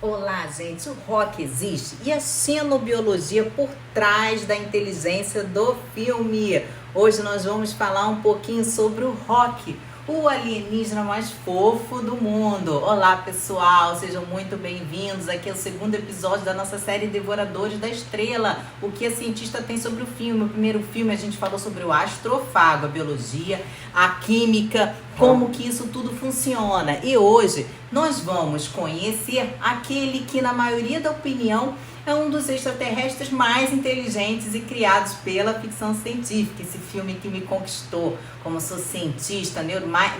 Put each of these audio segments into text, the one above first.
Olá, gente. O rock existe e a xenobiologia por trás da inteligência do filme. Hoje nós vamos falar um pouquinho sobre o rock, o alienígena mais fofo do mundo. Olá, pessoal, sejam muito bem-vindos. Aqui é o segundo episódio da nossa série Devoradores da Estrela. O que a cientista tem sobre o filme? O primeiro filme a gente falou sobre o astrofago, a biologia, a química, como que isso tudo funciona. E hoje nós vamos conhecer aquele que, na maioria da opinião, é um dos extraterrestres mais inteligentes e criados pela ficção científica. Esse filme que me conquistou, como sou cientista,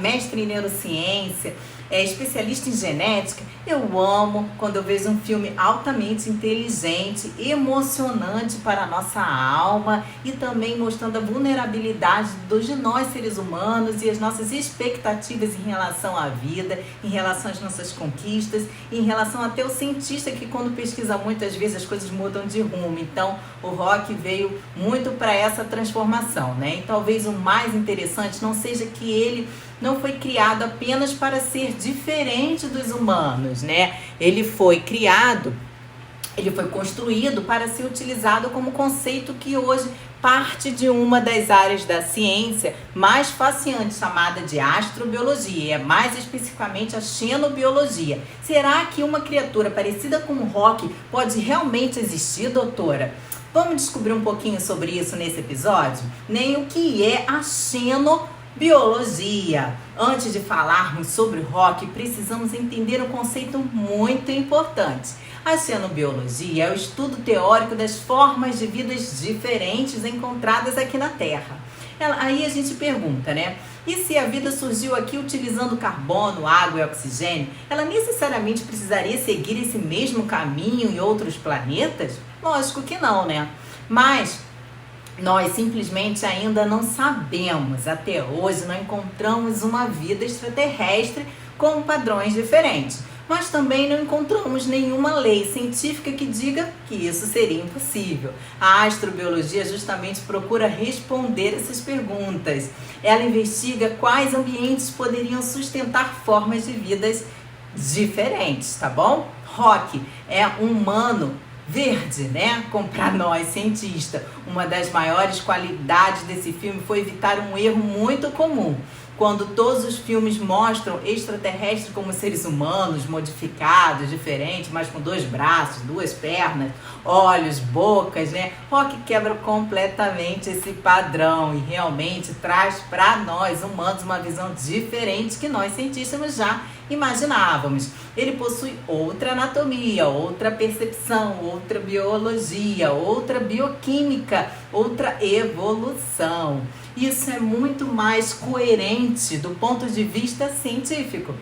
mestre em neurociência, especialista em genética. Eu amo quando eu vejo um filme altamente inteligente, emocionante para a nossa alma e também mostrando a vulnerabilidade de nós seres humanos e as nossas expectativas em relação à vida, em relação às nossas conquistas, em relação até o cientista que, quando pesquisa muitas vezes, as coisas mudam de rumo. Então o rock veio muito para essa transformação, né? E talvez o mais interessante não seja que ele não foi criado apenas para ser diferente dos humanos, né? Ele foi construído para ser utilizado como conceito que hoje parte de uma das áreas da ciência mais fascinante, chamada de astrobiologia, mais especificamente a xenobiologia. Será que uma criatura parecida com o rock pode realmente existir, doutora? Vamos descobrir um pouquinho sobre isso nesse episódio? Nem o que é a xenobiologia. Antes de falarmos sobre rock, precisamos entender um conceito muito importante. A xenobiologia é o estudo teórico das formas de vidas diferentes encontradas aqui na Terra. Aí a gente pergunta, né? E se a vida surgiu aqui utilizando carbono, água e oxigênio, ela necessariamente precisaria seguir esse mesmo caminho em outros planetas? Lógico que não, né? Mas nós simplesmente ainda não sabemos. Até hoje não encontramos uma vida extraterrestre com padrões diferentes. Mas também não encontramos nenhuma lei científica que diga que isso seria impossível. A astrobiologia justamente procura responder essas perguntas. Ela investiga quais ambientes poderiam sustentar formas de vidas diferentes, tá bom? Rock é um humano verde, né? Como para nós, cientista. Uma das maiores qualidades desse filme foi evitar um erro muito comum. Quando todos os filmes mostram extraterrestres como seres humanos, modificados, diferentes, mas com 2 braços, 2 pernas, olhos, bocas, né? Rock quebra completamente esse padrão e realmente traz para nós, humanos, uma visão diferente que nós, cientistas, já imaginávamos. Ele possui outra anatomia, outra percepção, outra biologia, outra bioquímica, outra evolução. Isso é muito mais coerente do ponto de vista científico.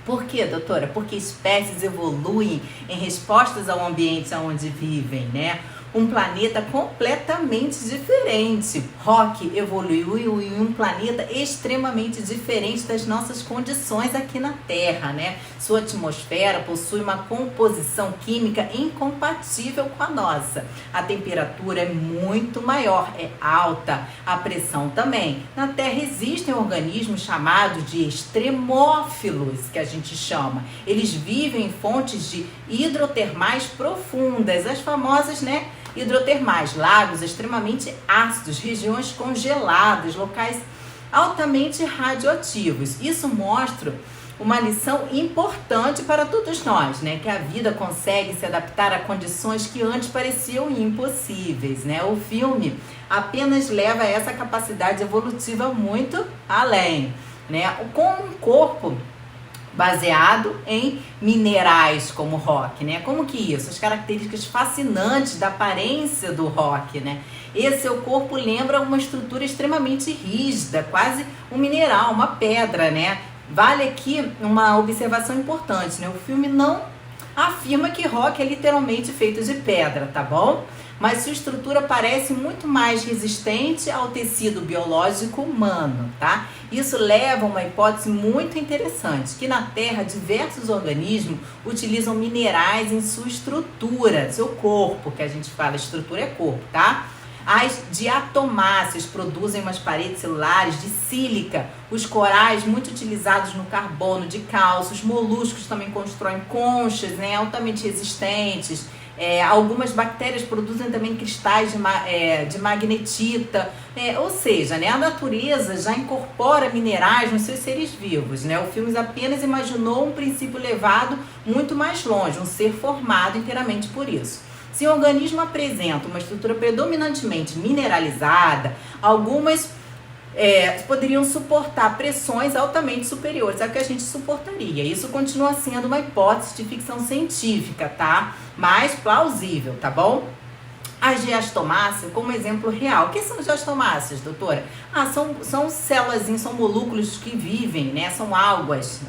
Por quê, doutora? Porque espécies evoluem em respostas ao ambiente onde vivem, né? Um planeta completamente diferente. Rock evoluiu em um planeta extremamente diferente das nossas condições aqui na Terra, né? Sua atmosfera possui uma composição química incompatível com a nossa. A temperatura é muito maior, é alta, a pressão também. Na Terra existem organismos chamados de extremófilos, que a gente chama. Eles vivem em fontes de hidrotermais profundas, as famosas, né? Hidrotermais, lagos extremamente ácidos, regiões congeladas, locais altamente radioativos. Isso mostra uma lição importante para todos nós, né? Que a vida consegue se adaptar a condições que antes pareciam impossíveis, né? O filme apenas leva essa capacidade evolutiva muito além, né? Com um corpo baseado em minerais como rock, né? Como que isso? As características fascinantes da aparência do rock, né? Esse seu corpo lembra uma estrutura extremamente rígida, quase um mineral, uma pedra, né? Vale aqui uma observação importante, né? O filme não afirma que rock é literalmente feito de pedra, tá bom? Mas sua estrutura parece muito mais resistente ao tecido biológico humano, tá? Isso leva a uma hipótese muito interessante, que na Terra diversos organismos utilizam minerais em sua estrutura, seu corpo, que a gente fala estrutura é corpo, tá? As diatomáceas produzem umas paredes celulares de sílica. Os corais, muito utilizados no carbono de cálcio. Os moluscos também constroem conchas, né, altamente resistentes. Algumas bactérias produzem também cristais de magnetita, ou seja, né, a natureza já incorpora minerais nos seus seres vivos, né? O filme apenas imaginou um princípio levado muito mais longe, um ser formado inteiramente por isso. Se o organismo apresenta uma estrutura predominantemente mineralizada, algumas poderiam suportar pressões altamente superiores ao que a gente suportaria. Isso continua sendo uma hipótese de ficção científica, tá? Mas plausível, tá bom? As diastomáceas, como exemplo real. O que são diastomáceas, doutora? São células, são molúculos que vivem, né? São algas,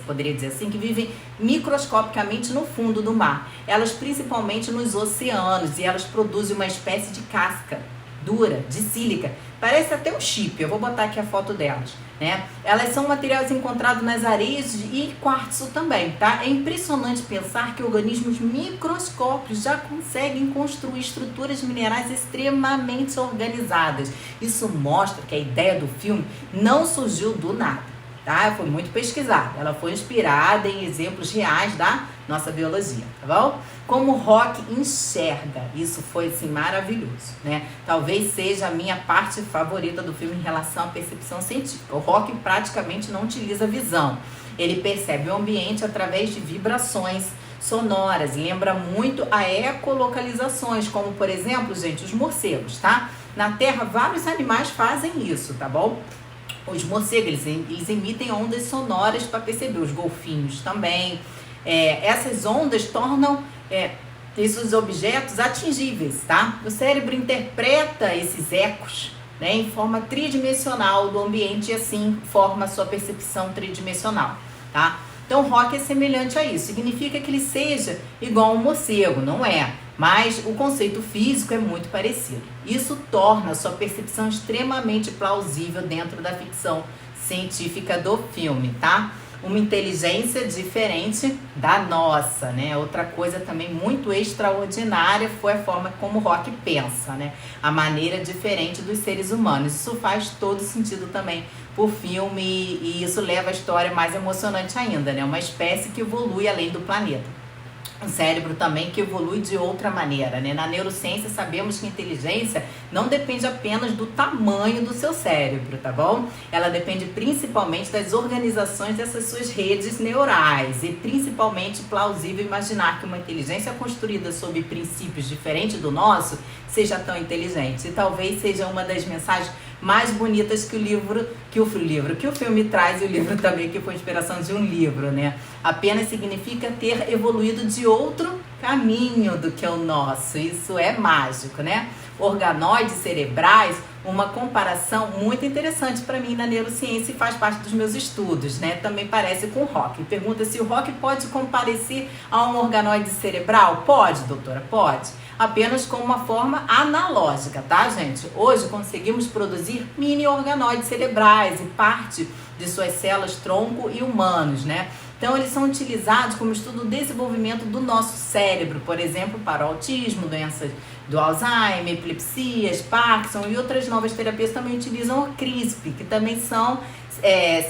poderia dizer assim, que vivem microscopicamente no fundo do mar. Elas principalmente nos oceanos, e elas produzem uma espécie de casca dura, de sílica. Parece até um chip, eu vou botar aqui a foto delas, né? Elas são materiais encontrados nas areias e quartzo também, tá? É impressionante pensar que organismos microscópicos já conseguem construir estruturas minerais extremamente organizadas. Isso mostra que a ideia do filme não surgiu do nada, tá? Foi muito pesquisada, ela foi inspirada em exemplos reais da nossa biologia, tá bom? Como o Rock enxerga, isso foi assim maravilhoso, né? Talvez seja a minha parte favorita do filme em relação à percepção científica. O Rock praticamente não utiliza visão, ele percebe o ambiente através de vibrações sonoras, lembra muito a ecolocalizações, como por exemplo, gente, os morcegos, tá? Na Terra vários animais fazem isso, tá bom? Os morcegos, eles emitem ondas sonoras para perceber, os golfinhos também. Essas ondas tornam esses objetos atingíveis, tá? O cérebro interpreta esses ecos, né, em forma tridimensional do ambiente e assim forma a sua percepção tridimensional, tá? Então o Rock é semelhante a isso, significa que ele seja igual a um morcego, não é? Mas o conceito físico é muito parecido. Isso torna a sua percepção extremamente plausível dentro da ficção científica do filme, tá? Uma inteligência diferente da nossa, né? Outra coisa também muito extraordinária foi a forma como o Rock pensa, né? A maneira diferente dos seres humanos. Isso faz todo sentido também pro filme e isso leva a história mais emocionante ainda, né? Uma espécie que evolui além do planeta. Um cérebro também que evolui de outra maneira, né? Na neurociência sabemos que a inteligência não depende apenas do tamanho do seu cérebro, tá bom? Ela depende principalmente das organizações dessas suas redes neurais e principalmente plausível imaginar que uma inteligência construída sob princípios diferentes do nosso seja tão inteligente. E talvez seja uma das mensagens mais bonitas que o filme traz, e o livro também que foi inspiração de um livro, né? Apenas significa ter evoluído de outro caminho do que o nosso. Isso é mágico, né? Organoides cerebrais, uma comparação muito interessante para mim na neurociência e faz parte dos meus estudos, né? Também parece com o Rock. Pergunta se o Rock pode comparecer a um organoide cerebral? Pode, doutora, pode. Apenas com uma forma analógica, tá, gente? Hoje conseguimos produzir mini organoides cerebrais e parte de suas células tronco e humanos, né? Então, eles são utilizados como estudo do desenvolvimento do nosso cérebro, por exemplo, para o autismo, doenças do Alzheimer, epilepsias, Parkinson e outras novas terapias também utilizam o CRISPR, que também são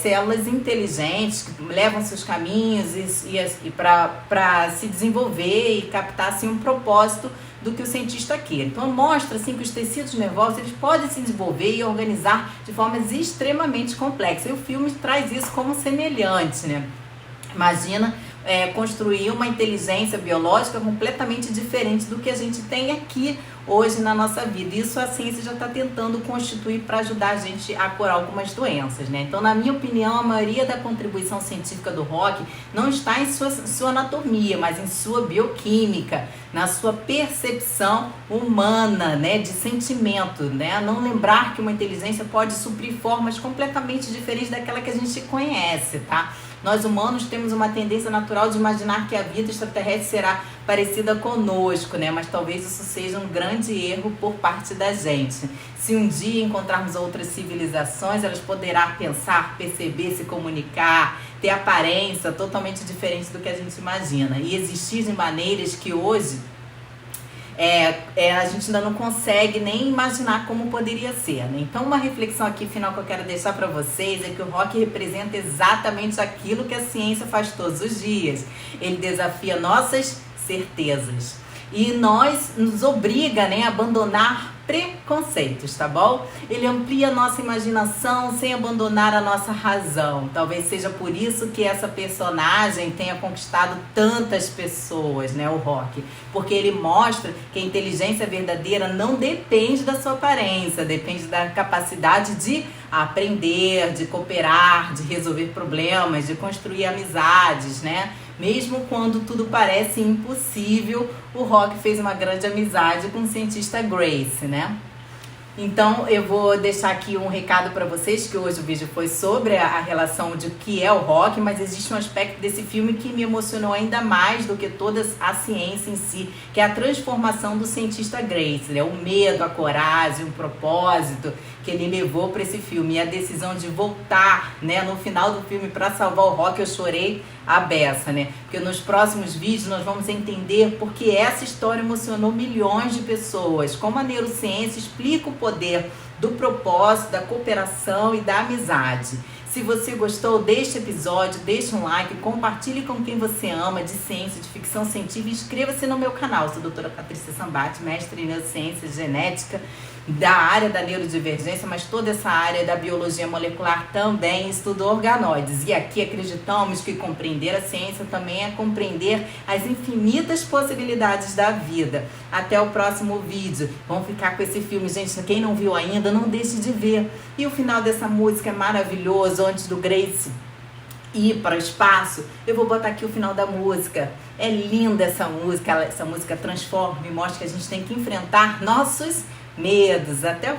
células inteligentes, que levam seus caminhos e para se desenvolver e captar assim, um propósito do que o cientista quer. Então, mostra assim, que os tecidos nervosos eles podem se desenvolver e organizar de formas extremamente complexas. E o filme traz isso como semelhante, né? Imagina construir uma inteligência biológica completamente diferente do que a gente tem aqui hoje na nossa vida. Isso a ciência já está tentando constituir para ajudar a gente a curar algumas doenças, né? Então, na minha opinião, a maioria da contribuição científica do Rock não está em sua anatomia, mas em sua bioquímica, na sua percepção humana, né, de sentimento, né? Não lembrar que uma inteligência pode suprir formas completamente diferentes daquela que a gente conhece, tá? Nós humanos temos uma tendência natural de imaginar que a vida extraterrestre será parecida conosco, né? Mas talvez isso seja um grande erro por parte da gente. Se um dia encontrarmos outras civilizações, elas poderão pensar, perceber, se comunicar, ter aparência totalmente diferente do que a gente imagina. E existir de maneiras que hoje a gente ainda não consegue nem imaginar como poderia ser, né? Então, uma reflexão aqui final que eu quero deixar para vocês é que o rock representa exatamente aquilo que a ciência faz todos os dias. Ele desafia nossas certezas e nos obriga, né, a abandonar preconceitos, tá bom? Ele amplia a nossa imaginação sem abandonar a nossa razão. Talvez seja por isso que essa personagem tenha conquistado tantas pessoas, né, o rock, porque ele mostra que a inteligência verdadeira não depende da sua aparência, depende da capacidade de aprender, de cooperar, de resolver problemas, de construir amizades, né? Mesmo quando tudo parece impossível, o rock fez uma grande amizade com o cientista Grace, né? Então eu vou deixar aqui um recado para vocês, que hoje o vídeo foi sobre a relação de o que é o rock, mas existe um aspecto desse filme que me emocionou ainda mais do que toda a ciência em si, que é a transformação do cientista Grace, né? O medo, a coragem, o propósito que ele levou para esse filme e a decisão de voltar, né, no final do filme para salvar o rock. Eu chorei a beça, né? Porque nos próximos vídeos nós vamos entender porque essa história emocionou milhões de pessoas, como a neurociência explica o poder do propósito, da cooperação e da amizade. Se você gostou deste episódio, deixe um like, compartilhe com quem você ama de ciência, de ficção científica e inscreva-se no meu canal. Eu sou a doutora Patrícia Sambati, mestre em neurociência genética, da área da neurodivergência, mas toda essa área da biologia molecular também, estudo organoides. E aqui acreditamos que compreender a ciência também é compreender as infinitas possibilidades da vida. Até o próximo vídeo. Vamos ficar com esse filme, gente. Quem não viu ainda, não deixe de ver. E o final dessa música é maravilhoso, antes do Grace ir para o espaço. Eu vou botar aqui o final da música. É linda essa música. Essa música transforma e mostra que a gente tem que enfrentar nossos medos. Até o